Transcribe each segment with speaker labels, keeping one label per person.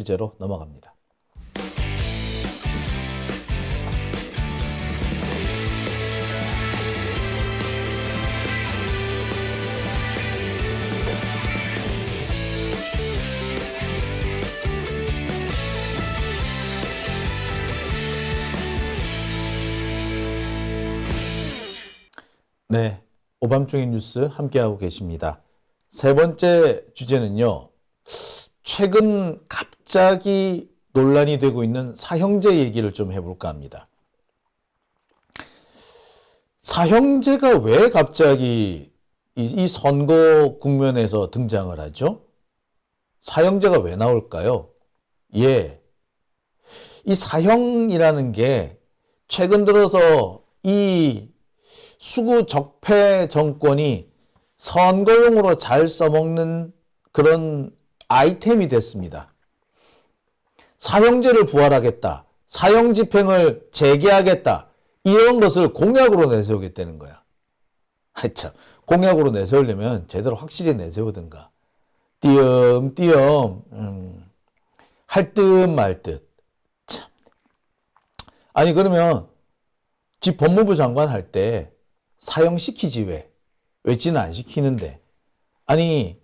Speaker 1: 주제로 넘어갑니다. 네, 오밤중의 뉴스 함께하고 계십니다. 세 번째 주제는요, 최근 갑자기 논란이 되고 있는 사형제 얘기를 좀 해볼까 합니다. 사형제가 왜 갑자기 이 선거 국면에서 등장을 하죠? 사형제가 왜 나올까요? 예, 이 사형이라는 게 최근 들어서 이 수구 적폐 정권이 선거용으로 잘 써먹는 그런 아이템이 됐습니다. 사형제를 부활하겠다. 사형 집행을 재개하겠다. 이런 것을 공약으로 내세우겠다는 거야. 참, 공약으로 내세우려면 제대로 확실히 내세우든가. 띄엄띄엄 할 듯 말 듯. 참. 아니 그러면 지 법무부 장관 할 때 사형시키지 왜? 왜지는 안 시키는데. 아니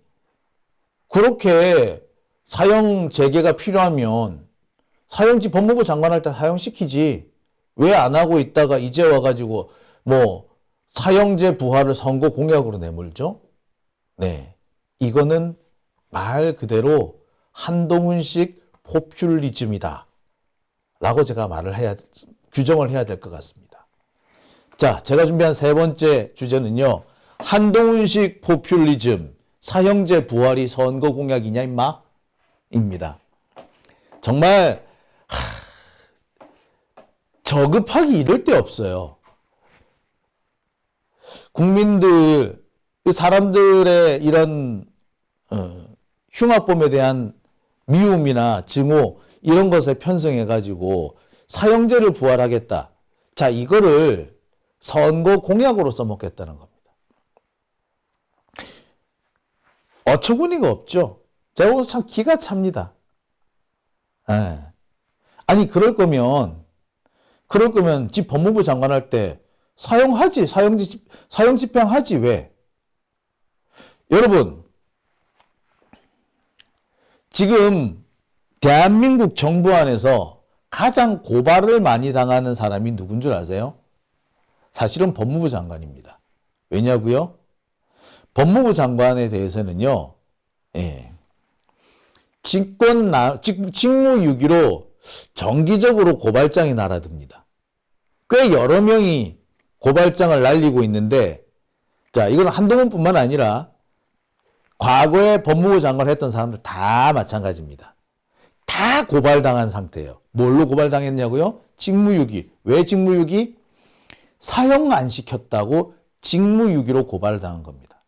Speaker 1: 그렇게 사형 재개가 필요하면 사형지 법무부 장관 할 때 사형시키지. 왜 안 하고 있다가 이제 와가지고 뭐 사형제 부활을 선거 공약으로 내몰죠? 네, 이거는 말 그대로 한동훈식 포퓰리즘이다 라고 제가 규정을 해야 될 것 같습니다. 자, 제가 준비한 세 번째 주제는요, 한동훈식 포퓰리즘, 사형제 부활이 선거 공약이냐 임마? 입니다. 정말 저급하기 이럴 데 없어요. 국민들, 사람들의 이런 흉악범에 대한 미움이나 증오 이런 것에 편성해가지고 사형제를 부활하겠다. 자, 이거를 선거 공약으로 써먹겠다는 겁니다. 어처구니가 없죠. 제가 보기엔 참 기가 찹니다. 예. 아니 그럴 거면 지 법무부 장관 할 때 사형하지, 사형 집행하지 왜? 여러분 지금 대한민국 정부 안에서 가장 고발을 많이 당하는 사람이 누군 줄 아세요? 사실은 법무부 장관입니다. 왜냐고요? 법무부 장관에 대해서는요, 예, 직무유기로 정기적으로 고발장이 날아듭니다. 꽤 여러 명이 고발장을 날리고 있는데, 자, 이건 한동훈뿐만 아니라 과거에 법무부 장관을 했던 사람들 다 마찬가지입니다. 다 고발당한 상태예요. 뭘로 고발당했냐고요? 직무유기. 왜 직무유기? 사형 안 시켰다고 직무유기로 고발당한 겁니다.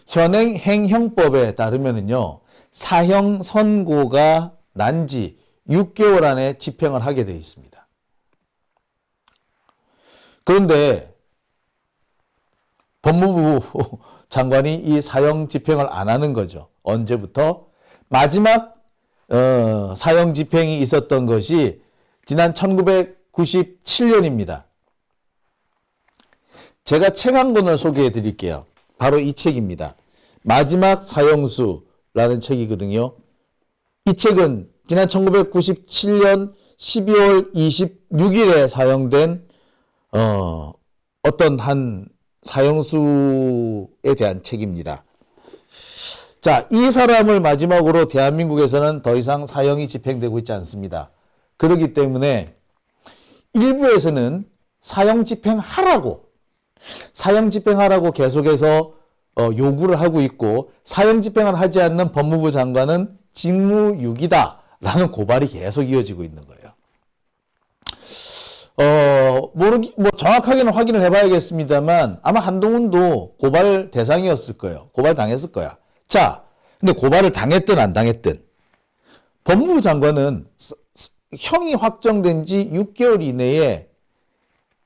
Speaker 1: 현행 행형법에 따르면은요, 사형 선고가 난 지 6개월 안에 집행을 하게 되어 있습니다. 그런데 법무부 장관이 이 사형 집행을 안 하는 거죠. 언제부터? 마지막 사형 집행이 있었던 것이 지난 1997년입니다. 제가 책 한 권을 소개해 드릴게요. 바로 이 책입니다. 마지막 사형수라는 책이거든요. 이 책은 지난 1997년 12월 26일에 사형된 어떤 한 사형수에 대한 책입니다. 자, 이 사람을 마지막으로 대한민국에서는 더 이상 사형이 집행되고 있지 않습니다. 그렇기 때문에 일부에서는 사형 집행하라고 계속해서 요구를 하고 있고, 사형 집행을 하지 않는 법무부 장관은 직무유기다라는 고발이 계속 이어지고 있는 거예요. 정확하게는 확인을 해봐야겠습니다만 아마 한동훈도 고발 대상이었을 거예요. 고발 당했을 거야. 자, 근데 고발을 당했든 안 당했든 법무부 장관은 형이 확정된 지 6개월 이내에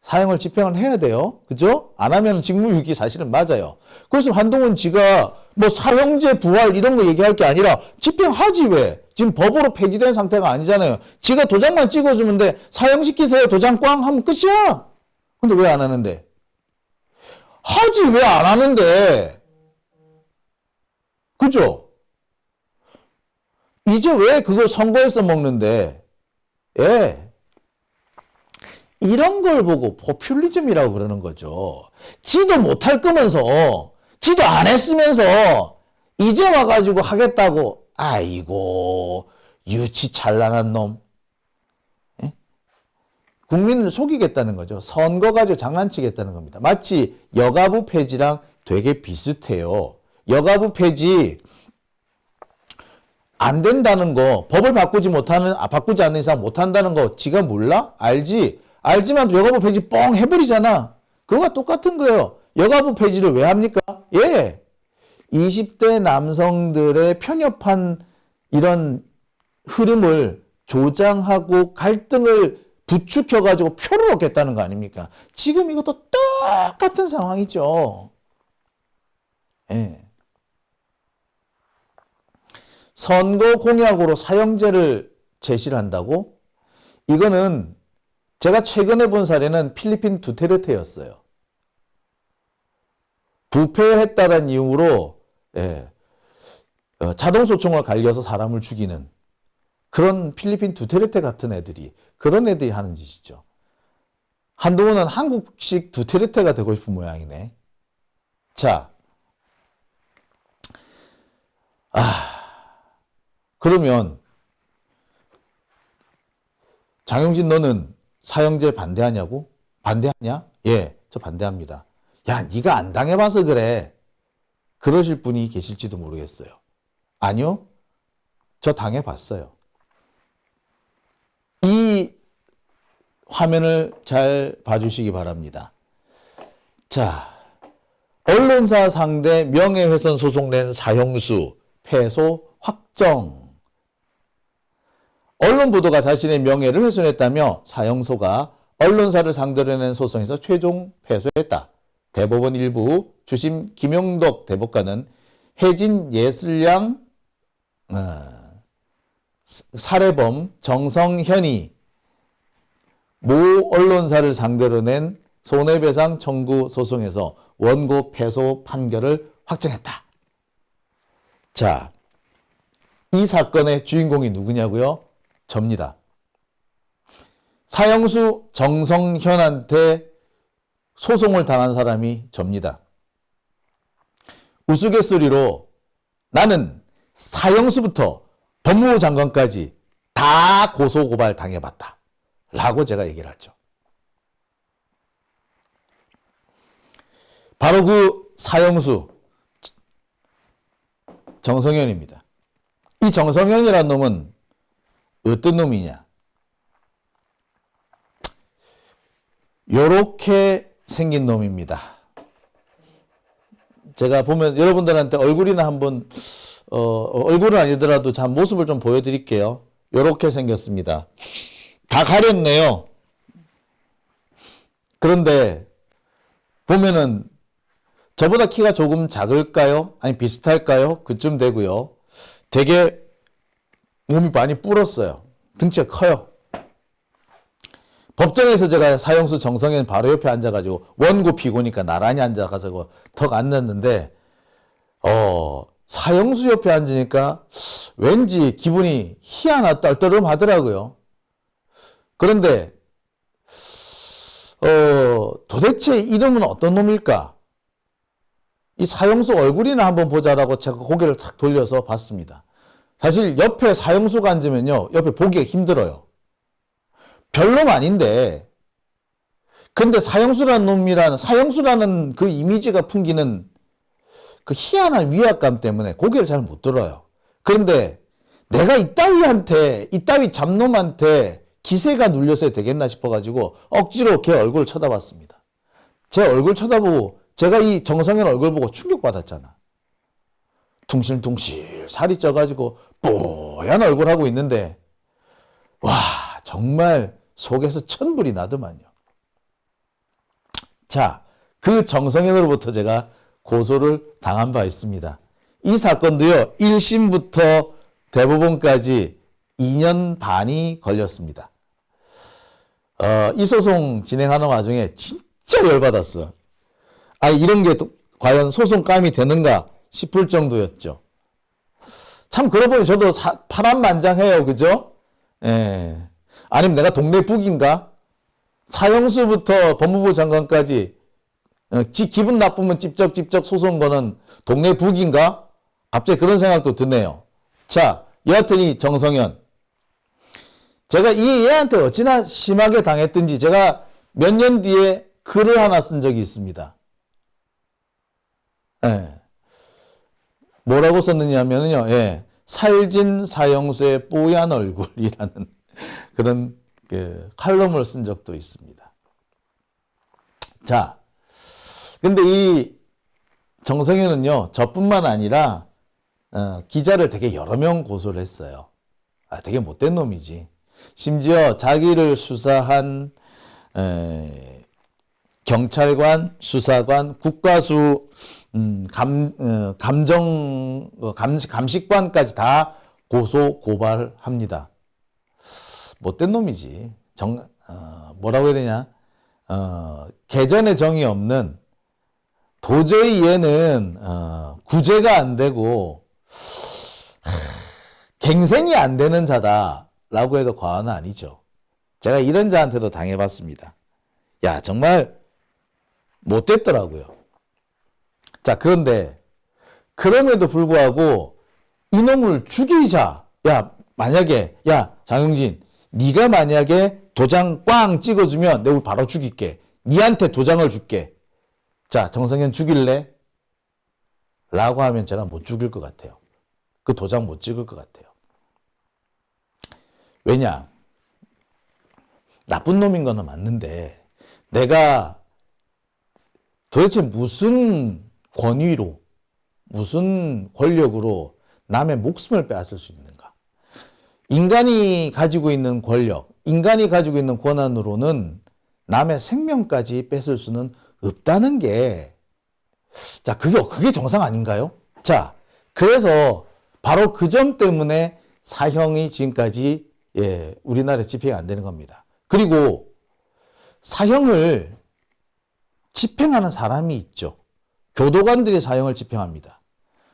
Speaker 1: 사형을 집행을 해야 돼요. 그죠? 안 하면 직무유기 사실은 맞아요. 그래서 한동훈 지가 뭐 사형제 부활 이런 거 얘기할 게 아니라 집행하지 왜? 지금 법으로 폐지된 상태가 아니잖아요. 지가 도장만 찍어주면 돼. 사형시키세요. 도장 꽝 하면 끝이야. 근데 왜 안 하는데? 하지 왜 안 하는데? 그죠? 이제 왜 그걸 선거에서 먹는데? 예. 이런 걸 보고 포퓰리즘이라고 그러는 거죠. 지도 못할 거면서, 지도 안 했으면서, 이제 와가지고 하겠다고, 아이고, 유치찬란한 놈. 예? 국민을 속이겠다는 거죠. 선거 가지고 장난치겠다는 겁니다. 마치 여가부 폐지랑 되게 비슷해요. 여가부 폐지, 안 된다는 거, 법을 바꾸지 않는 이상 못한다는 거, 지가 몰라? 알지? 알지만 여가부 폐지 뻥 해버리잖아. 그거와 똑같은 거예요. 여가부 폐지를 왜 합니까? 예. 20대 남성들의 편협한 이런 흐름을 조장하고 갈등을 부추겨가지고 표를 얻겠다는 거 아닙니까? 지금 이것도 똑같은 상황이죠. 예. 선거 공약으로 사형제를 제시를 한다고? 이거는 제가 최근에 본 사례는 필리핀 두테르테였어요. 부패했다는 이유로 자동소총을 갈겨서 사람을 죽이는 그런 필리핀 두테르테 같은 애들이 그런 애들이 하는 짓이죠. 한동훈은 한국식 두테르테가 되고 싶은 모양이네. 자, 그러면 장용진 너는 사형제 반대하냐고? 반대하냐? 예, 저 반대합니다. 야, 네가 안 당해봐서 그래. 그러실 분이 계실지도 모르겠어요. 아니요, 저 당해봤어요. 이 화면을 잘 봐주시기 바랍니다. 자, 언론사 상대 명예훼손 소송 낸 사형수 패소 확정. 언론 보도가 자신의 명예를 훼손했다며 사형소가 언론사를 상대로 낸 소송에서 최종 패소했다. 대법원 일부 주심 김용덕 대법관은 혜진 예슬양 살해범 정성현이 모 언론사를 상대로 낸 손해배상 청구 소송에서 원고 패소 판결을 확정했다. 자, 이 사건의 주인공이 누구냐고요? 접니다. 사형수 정성현한테 소송을 당한 사람이 접니다. 우스갯소리로 나는 사형수부터 법무부 장관까지 다 고소고발 당해봤다. 라고 제가 얘기를 하죠. 바로 그 사형수 정성현입니다. 이 정성현이라는 놈은 어떤 놈이냐? 요렇게 생긴 놈입니다. 제가 보면 여러분들한테 얼굴이나 한번 얼굴은 아니더라도 참 모습을 좀 보여드릴게요. 요렇게 생겼습니다. 다 가렸네요. 그런데 보면은 저보다 키가 조금 작을까요? 아니 비슷할까요? 그쯤 되고요. 되게 몸이 많이 불었어요. 등치가 커요. 법정에서 제가 사형수 정성현 바로 옆에 앉아가지고 원고 피고니까 나란히 앉아가지고 턱 앉았는데 사형수 옆에 앉으니까 왠지 기분이 희한하다 떨떠름하더라고요. 그런데 도대체 이름은 어떤 놈일까? 이 사형수 얼굴이나 한번 보자라고 제가 고개를 탁 돌려서 봤습니다. 사실 옆에 사형수가 앉으면요, 옆에 보기가 힘들어요. 별놈 아닌데, 근데 사형수라는 그 이미지가 풍기는 그 희한한 위압감 때문에 고개를 잘 못 들어요. 그런데 내가 이따위 잡놈한테 기세가 눌려서 되겠나 싶어가지고 억지로 걔 얼굴을 쳐다봤습니다. 제 얼굴 쳐다보고 제가 이 정성현 얼굴 보고 충격받았잖아. 둥실둥실 살이 쪄가지고 뽀얀 얼굴 하고 있는데 와 정말 속에서 천불이 나더만요. 자, 그 정성현으로부터 제가 고소를 당한 바 있습니다. 이 사건도요, 1심부터 대법원까지 2년 반이 걸렸습니다. 이 소송 진행하는 와중에 진짜 열받았어. 아, 이런 게 과연 소송감이 되는가 싶을 정도였죠. 참, 그러고 보니 저도 파란만장해요. 그죠? 예. 아니면 내가 동네 북인가? 사형수부터 법무부 장관까지 기분 나쁘면 찝쩍찝쩍 소송 거는 동네 북인가? 갑자기 그런 생각도 드네요. 자, 여하튼 이 정성현. 제가 이 얘한테 어찌나 심하게 당했든지 제가 몇 년 뒤에 글을 하나 쓴 적이 있습니다. 예. 뭐라고 썼느냐면요. 예. 살진 사형수의 뽀얀 얼굴이라는 그런 칼럼을 쓴 적도 있습니다. 자, 근데 이 정성현은요, 저뿐만 아니라 기자를 되게 여러 명 고소를 했어요. 아, 되게 못된 놈이지. 심지어 자기를 수사한 경찰관, 수사관, 국가수 감식관까지 다 고소 고발합니다. 못된 놈이지. 뭐라고 해야 되냐? 개전의 정이 없는, 도저히 얘는 구제가 안 되고 갱생이 안 되는 자다라고 해도 과언은 아니죠. 제가 이런 자한테도 당해봤습니다. 야, 정말 못됐더라고요. 자, 그런데 그럼에도 불구하고 이놈을 죽이자. 야, 만약에 장영진, 네가 만약에 도장 꽝 찍어주면 내가 바로 죽일게. 니한테 도장을 줄게. 자, 정성현 죽일래? 라고 하면 제가 못 죽일 것 같아요. 그 도장 못 찍을 것 같아요. 왜냐? 나쁜 놈인 거는 맞는데 내가 도대체 무슨 권위로, 무슨 권력으로 남의 목숨을 빼앗을 수 있는가? 인간이 가지고 있는 권력, 인간이 가지고 있는 권한으로는 남의 생명까지 뺏을 수는 없다는 게, 자, 그게 정상 아닌가요? 자, 그래서 바로 그 점 때문에 사형이 지금까지 우리나라에 집행이 안 되는 겁니다. 그리고 사형을 집행하는 사람이 있죠. 교도관들이 사형을 집행합니다.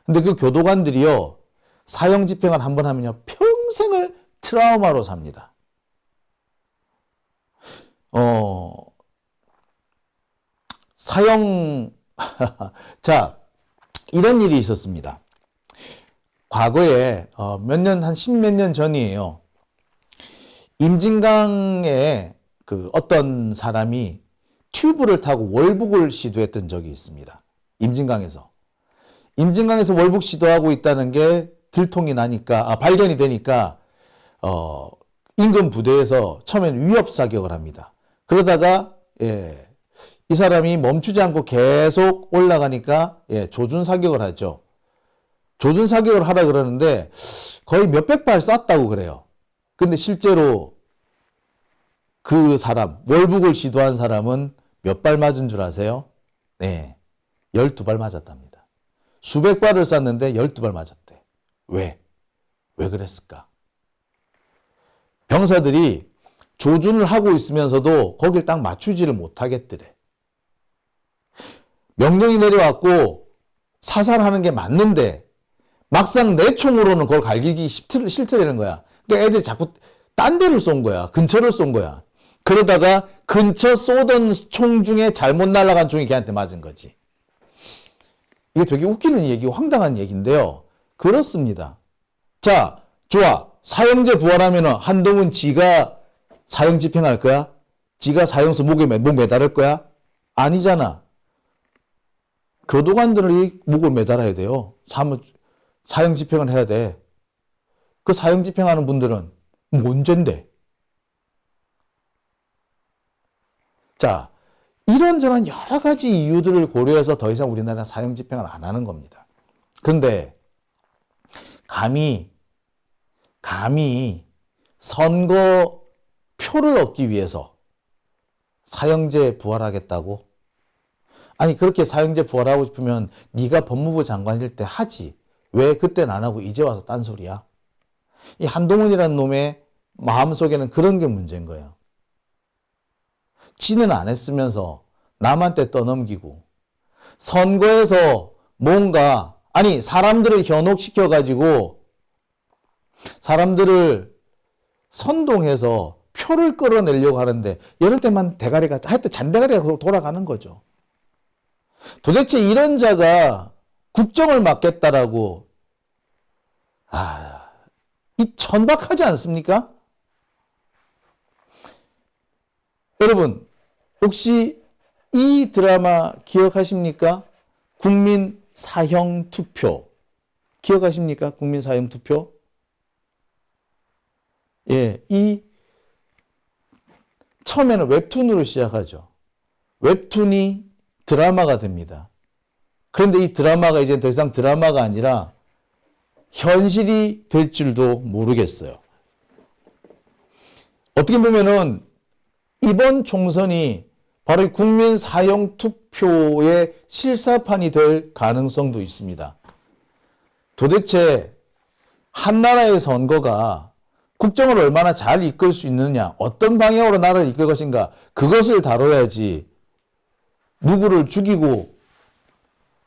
Speaker 1: 근데 그 교도관들이요, 사형 집행을 한번 하면요, 평생을 트라우마로 삽니다. 사형, 자, 이런 일이 있었습니다. 과거에, 한 십몇 년 전이에요. 임진강에 어떤 사람이 튜브를 타고 월북을 시도했던 적이 있습니다. 임진강에서 월북 시도하고 있다는 게 들통이 나니까, 발견이 되니까, 인근 부대에서 처음엔 위협 사격을 합니다. 그러다가, 이 사람이 멈추지 않고 계속 올라가니까, 조준 사격을 하죠. 조준 사격을 하라 그러는데, 거의 몇백 발 쐈다고 그래요. 근데 실제로 그 사람, 월북을 시도한 사람은 몇 발 맞은 줄 아세요? 네. 12발 맞았답니다. 수백 발을 쐈는데 12발 맞았대. 왜 그랬을까? 병사들이 조준을 하고 있으면서도 거길 딱 맞추지를 못하겠더래. 명령이 내려왔고 사살하는 게 맞는데 막상 내 총으로는 그걸 갈기기 싫더라는 거야. 그러니까 애들이 자꾸 딴 데를 쏜 거야. 근처를 쏜 거야. 그러다가 근처 쏘던 총 중에 잘못 날아간 총이 걔한테 맞은 거지. 이게 되게 웃기는 얘기고 황당한 얘기인데요. 그렇습니다. 자, 좋아. 사형제 부활하면은 한동훈 지가 사형 집행할 거야? 지가 사형수 목에 목 매달을 거야? 아니잖아. 교도관들이 목을 매달아야 돼요. 사형 집행을 해야 돼. 그 사형 집행하는 분들은 뭔죄인데? 자, 이런저런 여러 가지 이유들을 고려해서 더 이상 우리나라는 사형 집행을 안 하는 겁니다. 그런데 감히 선거 표를 얻기 위해서 사형제 부활하겠다고? 아니 그렇게 사형제 부활하고 싶으면 네가 법무부 장관일 때 하지. 왜 그때는 안 하고 이제 와서 딴소리야? 이 한동훈이라는 놈의 마음속에는 그런 게 문제인 거예요. 지는 안 했으면서 남한테 떠넘기고 선거에서 뭔가 아니 사람들을 현혹시켜가지고 사람들을 선동해서 표를 끌어내려고 하는데 이럴 때만 대가리가 하여튼 잔대가리가 돌아가는 거죠. 도대체 이런 자가 국정을 맡겠다라고 이 천박하지 않습니까? 여러분 혹시 이 드라마 기억하십니까? 국민 사형 투표 기억하십니까? 국민 사형 투표? 예, 이 처음에는 웹툰으로 시작하죠. 웹툰이 드라마가 됩니다. 그런데 이 드라마가 이제 더 이상 드라마가 아니라 현실이 될 줄도 모르겠어요. 어떻게 보면은 이번 총선이 바로 이 국민 사형 투표의 실사판이 될 가능성도 있습니다. 도대체 한 나라의 선거가 국정을 얼마나 잘 이끌 수 있느냐, 어떤 방향으로 나라를 이끌 것인가, 그것을 다뤄야지 누구를 죽이고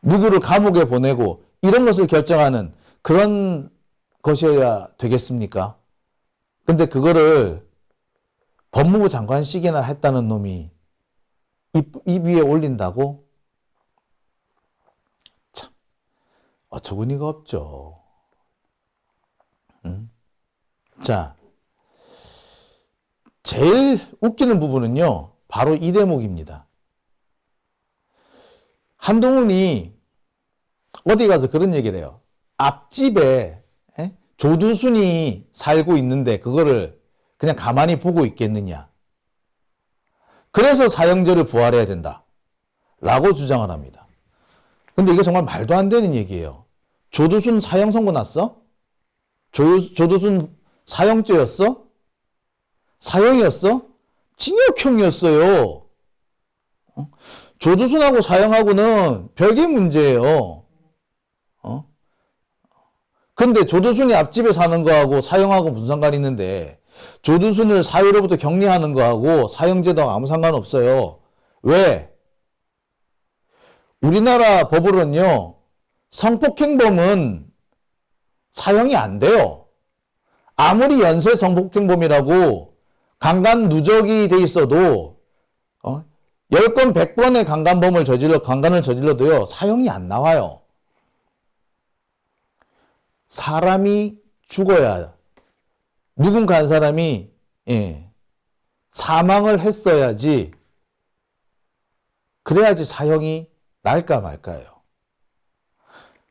Speaker 1: 누구를 감옥에 보내고 이런 것을 결정하는 그런 것이어야 되겠습니까? 근데 그거를 법무부 장관식이나 했다는 놈이 입 위에 올린다고? 참 어처구니가 없죠. 자, 제일 웃기는 부분은요, 바로 이 대목입니다. 한동훈이 어디 가서 그런 얘기를 해요. 앞집에 조두순이 살고 있는데 그거를 그냥 가만히 보고 있겠느냐. 그래서 사형제를 부활해야 된다. 라고 주장을 합니다. 근데 이게 정말 말도 안 되는 얘기예요. 조두순 사형 선고 났어? 조두순 사형죄였어? 사형이었어? 징역형이었어요. 조두순하고 사형하고는 별개 문제예요. 근데 조두순이 앞집에 사는 거하고 사형하고 무슨 상관이 있는데 조두순을 사회로부터 격리하는 거하고 사형제도 아무 상관없어요. 왜? 우리나라 법으로는요, 성폭행범은 사형이 안 돼요. 아무리 연쇄 성폭행범이라고 강간 누적이 돼 있어도 10건 100번의 강간을 저질러도요, 사형이 안 나와요. 사람이 죽어야, 누군가 한 사람이 사망을 했어야지, 그래야지 사형이 날까 말까요.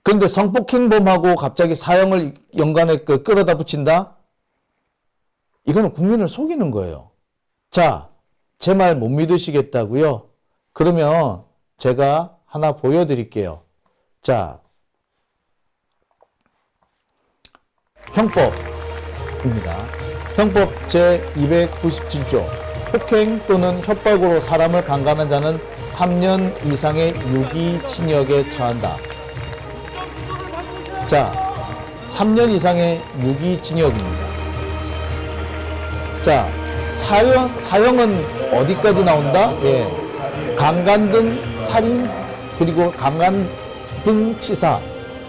Speaker 1: 그런데 성폭행범하고 갑자기 사형을 연관에 끌어다 붙인다? 이거는 국민을 속이는 거예요. 자, 제 말 못 믿으시겠다고요? 그러면 제가 하나 보여드릴게요. 자, 형법입니다. 형법 제297조 폭행 또는 협박으로 사람을 강간한 자는 3년 이상의 유기징역에 처한다. 자, 3년 이상의 유기징역입니다. 자, 사형은 어디까지 나온다? 예, 강간 등 살인, 그리고 강간 등 치사,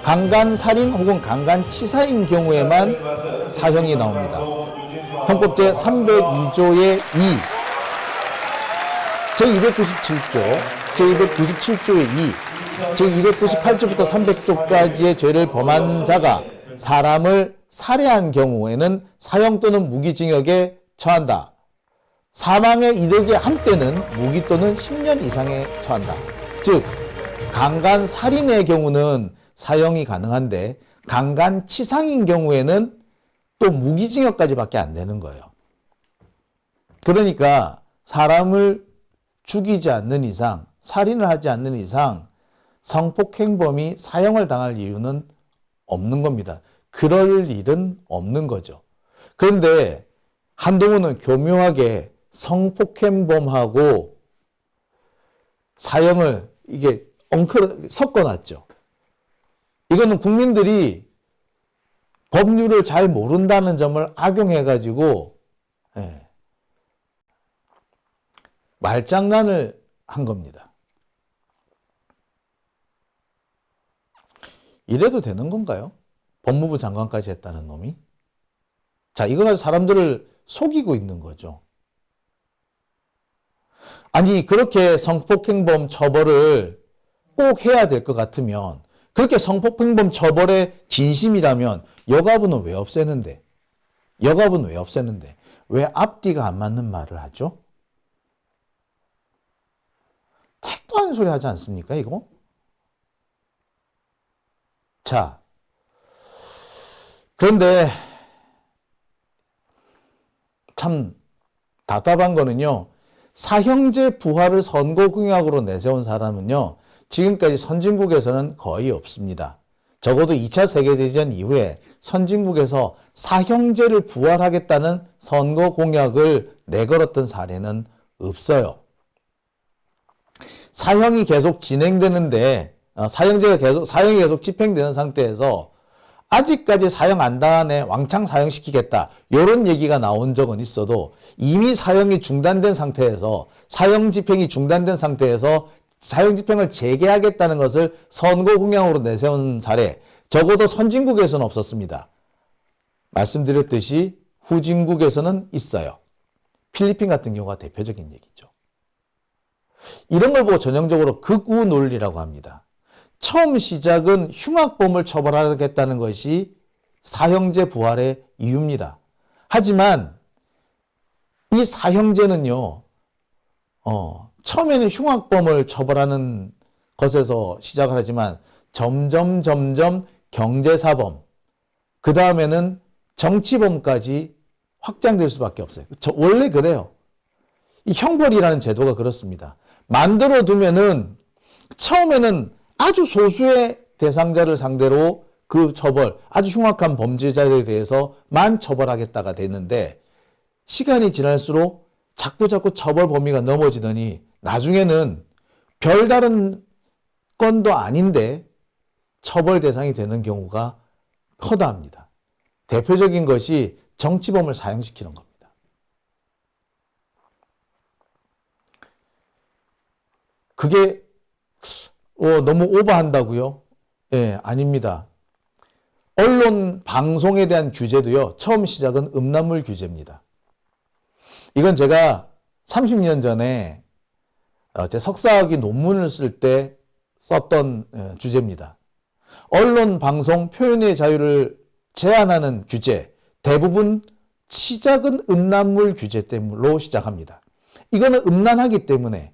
Speaker 1: 강간 살인 혹은 강간 치사인 경우에만 사형이 나옵니다. 형법 제302조의 2, 제297조의 2, 제298조부터 300조까지의 죄를 범한 자가 사람을 살해한 경우에는 사형 또는 무기징역에 처한다. 사망에 이르게 한 때는 무기 또는 10년 이상에 처한다. 즉, 강간 살인의 경우는 사형이 가능한데 강간 치상인 경우에는 또 무기징역까지밖에 안 되는 거예요. 그러니까 사람을 죽이지 않는 이상, 살인을 하지 않는 이상 성폭행범이 사형을 당할 이유는 없는 겁니다. 그럴 일은 없는 거죠. 그런데 한동훈은 교묘하게 성폭행범하고 사형을 이게 섞어놨죠. 이거는 국민들이 법률을 잘 모른다는 점을 악용해가지고 말장난을 한 겁니다. 이래도 되는 건가요? 법무부 장관까지 했다는 놈이? 자, 이거 가지고 사람들을 속이고 있는 거죠. 아니, 그렇게 성폭행범 처벌을 꼭 해야 될 것 같으면, 그렇게 성폭행범 처벌의 진심이라면 여가부는 왜 없애는데? 여가부는 왜 없애는데? 왜 앞뒤가 안 맞는 말을 하죠? 택도 아닌 소리 하지 않습니까, 이거? 자, 그런데 참 답답한 거는요, 사형제 부활을 선거 공약으로 내세운 사람은요, 지금까지 선진국에서는 거의 없습니다. 적어도 2차 세계대전 이후에 선진국에서 사형제를 부활하겠다는 선거 공약을 내걸었던 사례는 없어요. 사형이 계속 진행되는데, 사형이 계속 집행되는 상태에서 아직까지 사형 안 당하네 왕창 사형시키겠다 이런 얘기가 나온 적은 있어도 이미 사형이 중단된 상태에서 사형 집행이 중단된 상태에서 사형 집행을 재개하겠다는 것을 선거 공약으로 내세운 사례 적어도 선진국에서는 없었습니다. 말씀드렸듯이 후진국에서는 있어요. 필리핀 같은 경우가 대표적인 얘기죠. 이런 걸 보고 전형적으로 극우 논리라고 합니다. 처음 시작은 흉악범을 처벌하겠다는 것이 사형제 부활의 이유입니다. 하지만 이 사형제는요, 처음에는 흉악범을 처벌하는 것에서 시작을 하지만 점점 경제사범, 그 다음에는 정치범까지 확장될 수밖에 없어요. 원래 그래요. 이 형벌이라는 제도가 그렇습니다. 만들어 두면은 처음에는 아주 소수의 대상자를 상대로 그 처벌, 아주 흉악한 범죄자에 대해서만 처벌하겠다가 됐는데 시간이 지날수록 자꾸 처벌 범위가 넘어지더니 나중에는 별다른 건도 아닌데 처벌 대상이 되는 경우가 허다합니다. 대표적인 것이 정치범을 사형시키는 겁니다. 그게 너무 오버한다고요? 예, 아닙니다. 언론 방송에 대한 규제도요. 처음 시작은 음란물 규제입니다. 이건 제가 30년 전에 제 석사학위 논문을 쓸 때 썼던 주제입니다. 언론 방송 표현의 자유를 제한하는 규제 대부분 시작은 음란물 규제 때문에 시작합니다. 이거는 음란하기 때문에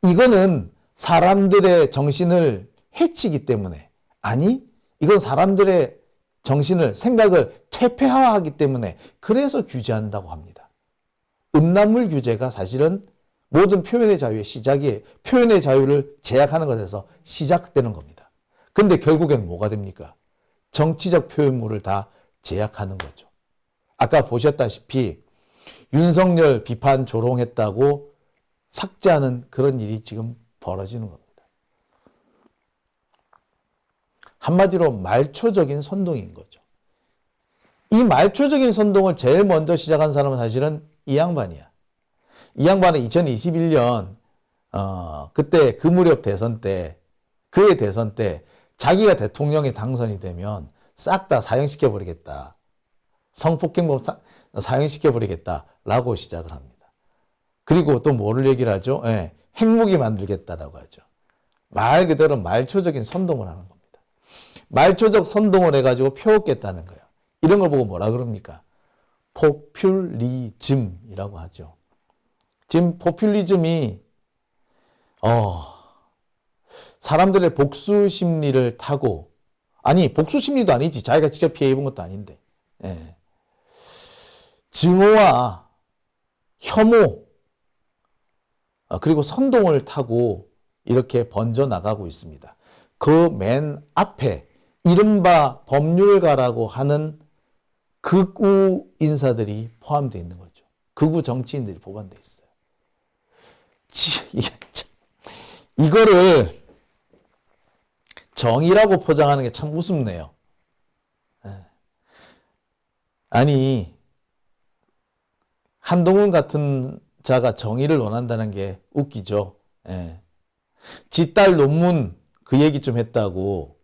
Speaker 1: 이거는 사람들의 정신을 해치기 때문에 아니 이건 사람들의 정신을 생각을 퇴폐화하기 때문에 그래서 규제한다고 합니다. 음란물 규제가 사실은 모든 표현의 자유의 시작이 표현의 자유를 제약하는 것에서 시작되는 겁니다. 그런데 결국엔 뭐가 됩니까? 정치적 표현물을 다 제약하는 거죠. 아까 보셨다시피 윤석열 비판 조롱했다고 삭제하는 그런 일이 지금 벌어지는 겁니다. 한마디로 말초적인 선동인 거죠. 이 말초적인 선동을 제일 먼저 시작한 사람은 사실은 이 양반이야. 이 양반은 2021년 그때 그 무렵 대선 때 그의 대선 때 자기가 대통령에 당선이 되면 싹 다 사형시켜버리겠다. 성폭행범 사형시켜버리겠다라고 시작을 합니다. 그리고 또 뭐를 얘기를 하죠? 예, 핵무기 만들겠다라고 하죠. 말 그대로 말초적인 선동을 하는 겁니다. 말초적 선동을 해가지고 펴먹겠다는 거예요. 이런 걸 보고 뭐라 그럽니까? 포퓰리즘이라고 하죠. 지금 포퓰리즘이 사람들의 복수 심리를 타고 아니 복수 심리도 아니지. 자기가 직접 피해 입은 것도 아닌데 증오와 혐오 그리고 선동을 타고 이렇게 번져나가고 있습니다. 그 맨 앞에 이른바 법률가라고 하는 극우 인사들이 포함되어 있는 거죠. 극우 정치인들이 포함되어 있어요. 이거를 정의라고 포장하는 게 참 우습네요. 아니, 한동훈 같은 자가 정의를 원한다는 게 웃기죠. 예. 지 딸 논문 그 얘기 좀 했다고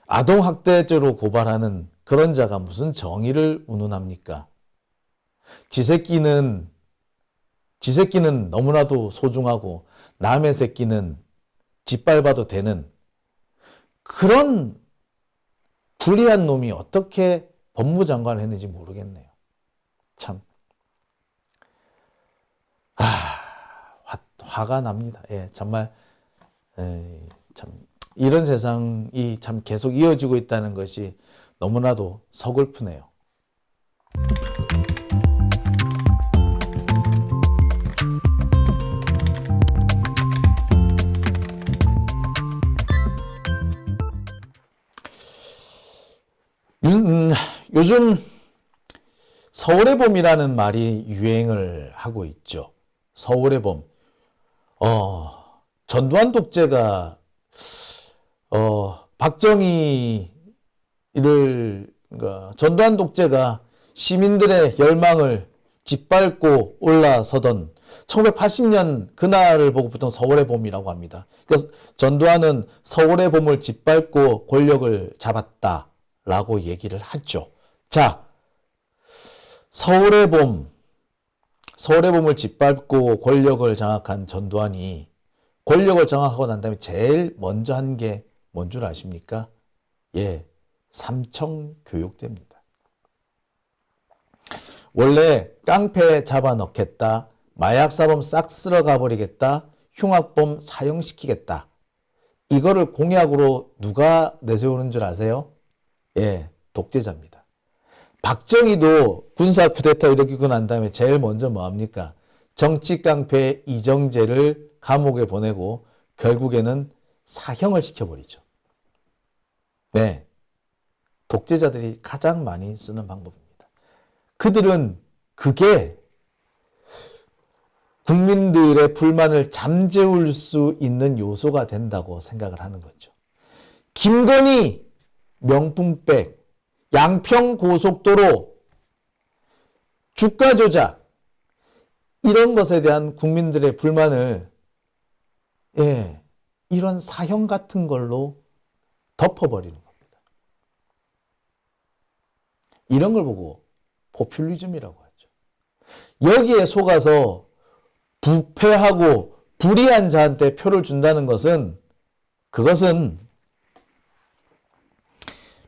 Speaker 1: 아동학대죄로 고발하는 그런 자가 무슨 정의를 운운합니까? 지 새끼는 너무나도 소중하고 남의 새끼는 짓밟아도 되는 그런 불리한 놈이 어떻게 법무장관을 했는지 모르겠네요. 참. 화가 납니다. 예, 정말, 참, 이런 세상이 참 계속 이어지고 있다는 것이 너무나도 서글프네요. 요즘 서울의 봄이라는 말이 유행을 하고 있죠. 서울의 봄. 전두환 독재가 전두환 독재가 시민들의 열망을 짓밟고 올라서던 1980년 그날을 보고 보통 서울의 봄이라고 합니다. 그래서 전두환은 서울의 봄을 짓밟고 권력을 잡았다라고 얘기를 하죠. 자, 서울의 봄을 짓밟고 권력을 장악한 전두환이 권력을 장악하고 난 다음에 제일 먼저 한 게 뭔 줄 아십니까? 예, 삼청교육대입니다. 원래 깡패 잡아넣겠다, 마약사범 싹 쓸어가 버리겠다, 흉악범 사형시키겠다. 이거를 공약으로 누가 내세우는 줄 아세요? 예, 독재자입니다. 박정희도 군사 쿠데타 일으키고 난 다음에 제일 먼저 뭐합니까? 정치 깡패 이정재를 감옥에 보내고 결국에는 사형을 시켜버리죠. 네, 독재자들이 가장 많이 쓰는 방법입니다. 그들은 그게 국민들의 불만을 잠재울 수 있는 요소가 된다고 생각을 하는 거죠. 김건희 명품백, 양평고속도로, 주가 조작, 이런 것에 대한 국민들의 불만을 이런 사형 같은 걸로 덮어버리는 겁니다. 이런 걸 보고 포퓰리즘이라고 하죠. 여기에 속아서 부패하고 불의한 자한테 표를 준다는 것은 그것은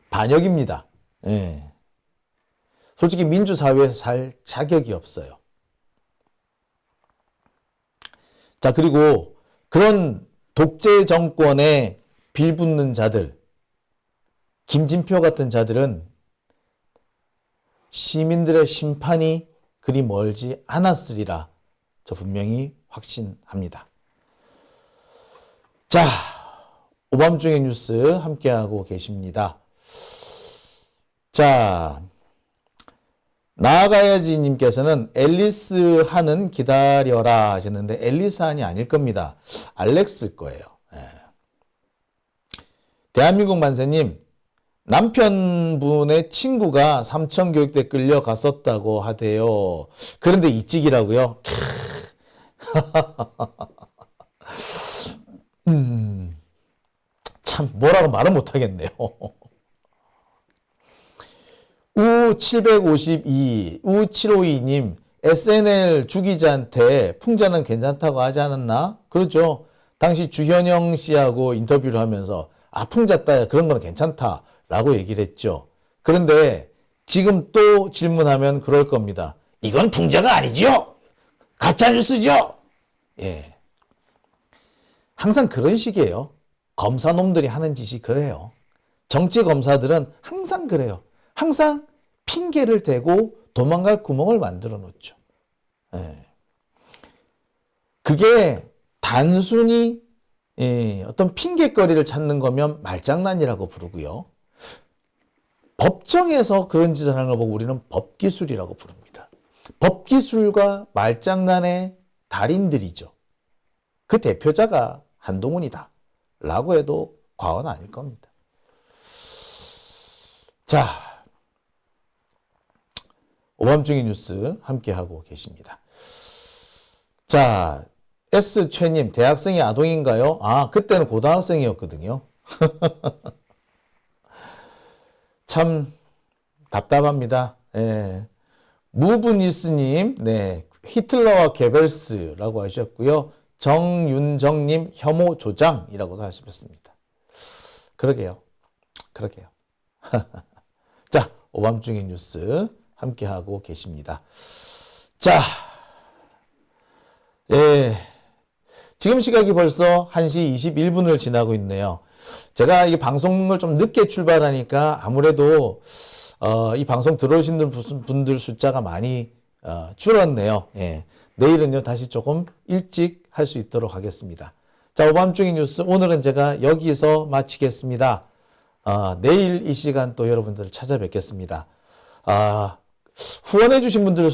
Speaker 1: 반역입니다. 예. 솔직히 민주사회에서 살 자격이 없어요. 자, 그리고 그런 독재 정권에 빌붙는 자들, 김진표 같은 자들은 시민들의 심판이 그리 멀지 않았으리라 저 분명히 확신합니다. 자, 오밤중의 뉴스 함께하고 계십니다. 자, 나아가야지 님께서는 앨리스 한은 기다려라 하셨는데 앨리스 한이 아닐 겁니다. 알렉스일 거예요. 대한민국 만세님, 남편분의 친구가 삼청교육대 끌려갔었다고 하대요. 그런데 이찍이라고요? 참 뭐라고 말은 못하겠네요. U752, U752님, SNL 주기자한테 풍자는 괜찮다고 하지 않았나? 그렇죠. 당시 주현영 씨하고 인터뷰를 하면서 풍자 따 그런 거는 괜찮다라고 얘기를 했죠. 그런데 지금 또 질문하면 그럴 겁니다. 이건 풍자가 아니죠? 가짜뉴스죠? 예. 항상 그런 식이에요. 검사놈들이 하는 짓이 그래요. 정치 검사들은 항상 그래요. 항상 핑계를 대고 도망갈 구멍을 만들어 놓죠. 예. 그게 단순히 어떤 핑계거리를 찾는 거면 말장난이라고 부르고요. 법정에서 그런 짓을 하는 걸 보고 우리는 법기술이라고 부릅니다. 법기술과 말장난의 달인들이죠. 그 대표자가 한동훈이다 라고 해도 과언 아닐 겁니다. 자, 오밤중의 뉴스 함께하고 계십니다. 자, S최님, 대학생이 아동인가요? 아, 그때는 고등학생이었거든요. 참 답답합니다. 예. 무브니스님, 네, 히틀러와 게벨스라고 하셨고요. 정윤정님, 혐오 조장이라고도 하셨습니다. 그러게요. 자, 오밤중의 뉴스 함께하고 계십니다. 자, 예. 지금 시각이 벌써 1시 21분을 지나고 있네요. 제가 이 방송을 좀 늦게 출발하니까 아무래도 이 방송 들어오신 분들 숫자가 많이 줄었네요. 예. 내일은요 다시 조금 일찍 할 수 있도록 하겠습니다. 자, 오밤중의 뉴스 오늘은 제가 여기서 마치겠습니다. 내일 이 시간 또 여러분들을 찾아뵙겠습니다. 후원해 주신 분들